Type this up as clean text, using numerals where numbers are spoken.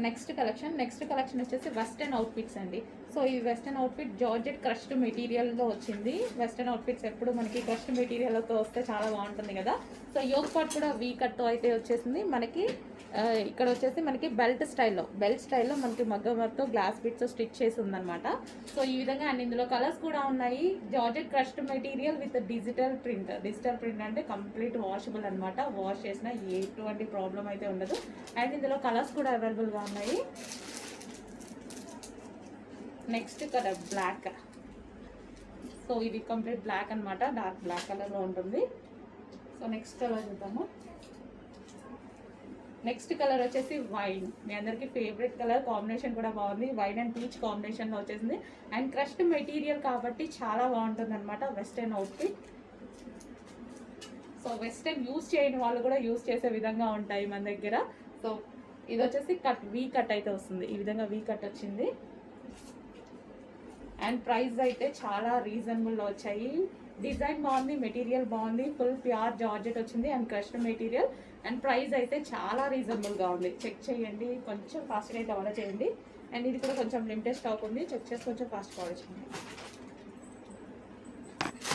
Next collection వచ్చేసి western outfits అండి. So ఈ వెస్టర్న్ అవుట్ఫిట్ జార్జెట్ క్రష్డ్ మెటీరియల్తో వచ్చింది. వెస్టర్న్ అవుట్ఫిట్స్ ఎప్పుడు మనకి క్రష్డ్ మెటీరియల్తో వస్తే చాలా బాగుంటుంది కదా. సో యోగ్ పార్ట్ కూడా వీ కట్తో అయితే వచ్చేసింది మనకి. ఇక్కడ వచ్చేసి మనకి బెల్ట్ స్టైల్లో మనకి మగ్గం వర్క్తో గ్లాస్ బిట్స్ స్టిచ్ చేసి ఉందన్నమాట. సో ఈ విధంగా అండ్ ఇందులో కలర్స్ కూడా ఉన్నాయి. Georgette crushed material with digital print అంటే కంప్లీట్ వాషబుల్ అనమాట. వాష్ చేసిన ఎటువంటి ప్రాబ్లం అయితే ఉండదు. అండ్ ఇందులో కలర్స్ కూడా అవైలబుల్గా ఉన్నాయి. Next colour black. సో ఇది కంప్లీట్ బ్లాక్ అనమాట, డార్క్ బ్లాక్ కలర్లో ఉంటుంది. సో నెక్స్ట్ కలర్ చూద్దాము. నెక్స్ట్ కలర్ వచ్చేసి వైన్. మీ అందరికీ ఫేవరెట్ కలర్, కాంబినేషన్ కూడా బాగుంది. వైన్ అండ్ పీచ్ కాంబినేషన్లో వచ్చేసింది. అండ్ క్రష్డ్ మెటీరియల్ కాబట్టి చాలా బాగుంటుంది అనమాట western outfit. So western use చేయని వాళ్ళు కూడా యూజ్ చేసే విధంగా ఉంటాయి మన దగ్గర. సో ఇది వచ్చేసి వీ కట్ అయితే వస్తుంది. ఈ విధంగా వీ కట్ వచ్చింది. అండ్ ప్రైస్ అయితే చాలా రీజనబుల్లో వచ్చాయి. డిజైన్ బాగుంది, మెటీరియల్ బాగుంది, ఫుల్ ప్యూర్ జార్జెట్ వచ్చింది and crushed material. And price అయితే చాలా రీజనబుల్గా ఉంది. చెక్ చేయండి, కొంచెం ఫాస్ట్గా అయితే ఆర్డర్ చేయండి. అండ్ ఇది కూడా కొంచెం లిమిటెడ్ స్టాక్ ఉంది, చెక్ చేసి కొంచెం ఫాస్ట్గా ఆర్డర్ చేయండి.